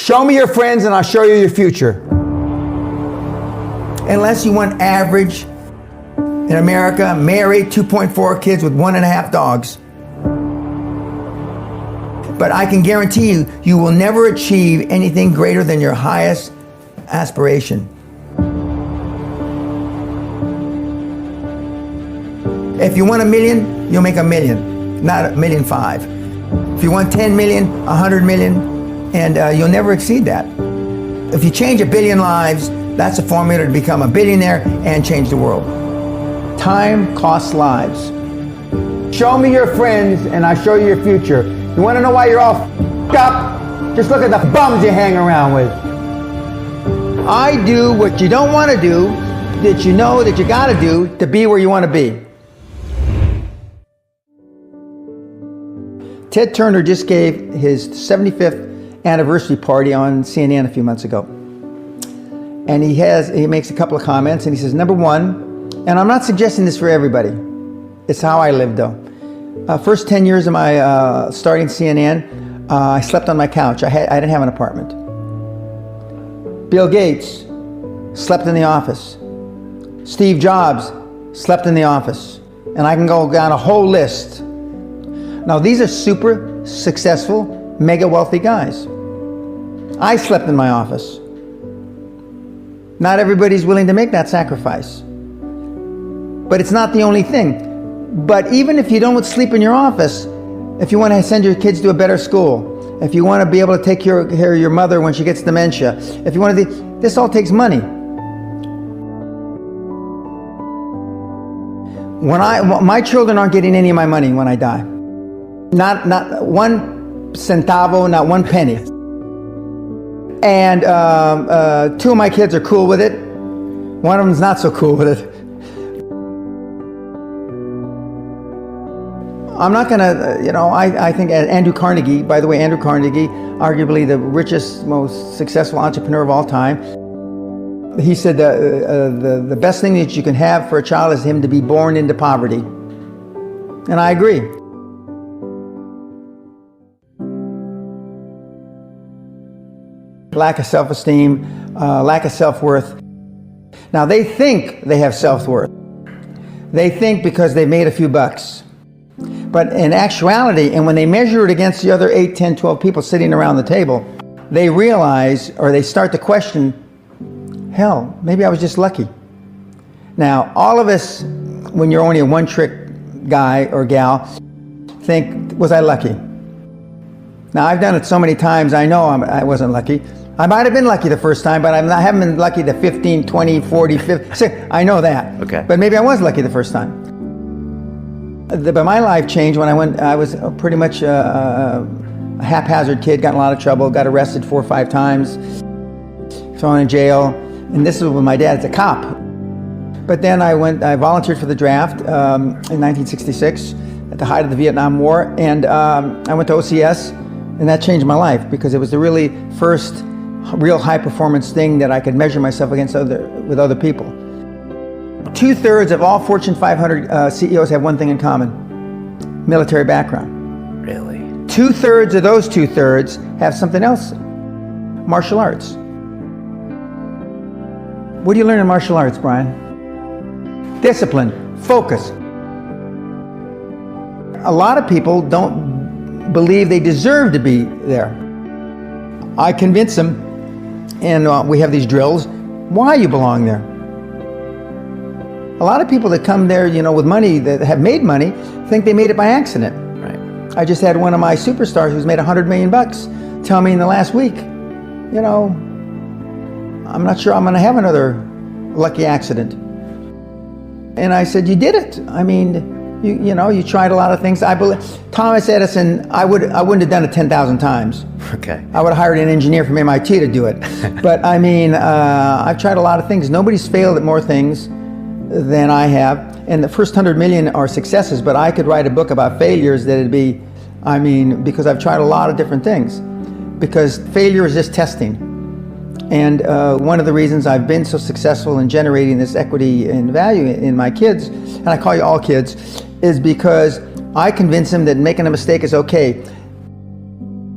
Show me your friends and I'll show you your future. Unless you want average in America, married, 2.4 kids with 1.5 dogs. But I can guarantee you, you will never achieve anything greater than your highest aspiration. If you want $1 million, you'll make $1 million, not $1.5 million. If you want 10 million, 100 million, and you'll never exceed that. If you change 1 billion lives, that's a formula to become a billionaire and change the world. Time costs lives. Show me your friends and I'll show you your future. You want to know why you're all f***ed up? Just look at the bums you hang around with. I do what you don't want to do, that you know that you got to do to be where you want to be. Ted Turner just gave his 75th anniversary party on CNN a few months ago. And he makes a couple of comments and he says, number one, and I'm not suggesting this for everybody, it's how I live though. First 10 years of my starting CNN, I slept on my couch. I didn't have an apartment. Bill Gates slept in the office. Steve Jobs slept in the office. And I can go down a whole list. Now these are super successful, mega wealthy guys. I slept in my office. Not everybody's willing to make that sacrifice. But it's not the only thing. But even if you don't sleep in your office, if you want to send your kids to a better school, if you want to be able to take care of your mother when she gets dementia, if you want to, this all takes money. My children aren't getting any of my money when I die. Not one centavo, not one penny. And 2 of my kids are cool with it. One of them's not so cool with it. I'm not gonna, I think Andrew Carnegie, by the way, Andrew Carnegie, arguably the richest, most successful entrepreneur of all time, he said the best thing that you can have for a child is him to be born into poverty. And I agree. Lack of self-esteem, lack of self-worth. Now they think they have self-worth. They think because they've made a few bucks. But in actuality, and when they measure it against the other 8, 10, 12 people sitting around the table, they realize, or they start to question, hell, maybe I was just lucky. Now, all of us, when you're only a one-trick guy or gal, think, was I lucky? Now, I've done it so many times, I know I wasn't lucky. I might have been lucky the first time, but I haven't been lucky the 15, 20, 40, 50, I know that. Okay. But maybe I was lucky the first time. But my life changed when I was pretty much a haphazard kid, got in a lot of trouble, got arrested 4 or 5 times, thrown in jail, and this was with my dad as a cop. But then I volunteered for the draft in 1966 at the height of the Vietnam War, and I went to OCS, and that changed my life because it was the really first real high performance thing that I could measure myself against with other people. 2/3 of all Fortune 500 CEOs have one thing in common: military background. Really? 2/3 of those 2/3 have something else: martial arts. What do you learn in martial arts, Brian? Discipline, focus. A lot of people don't believe they deserve to be there. I convince them, and we have these drills, why you belong there. A lot of people that come there, with money, that have made money, think they made it by accident. Right. I just had one of my superstars who's made $100 million tell me in the last week, I'm not sure I'm going to have another lucky accident. And I said, you did it. I mean, you tried a lot of things. I believe Thomas Edison, I wouldn't have done it 10,000 times. Okay. I would have hired an engineer from MIT to do it. But I mean, I've tried a lot of things. Nobody's failed at more things than I have. And the first 100 million are successes, but I could write a book about failures that it'd be, because I've tried a lot of different things. Because failure is just testing. And one of the reasons I've been so successful in generating this equity and value in my kids, and I call you all kids, is because I convince them that making a mistake is okay.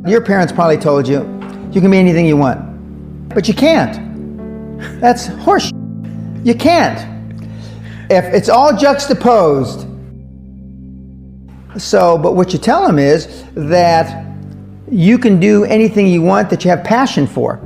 Your parents probably told you, you can be anything you want. But you can't. That's horseshit. You can't. If it's all juxtaposed. So, but what you tell them is that you can do anything you want that you have passion for.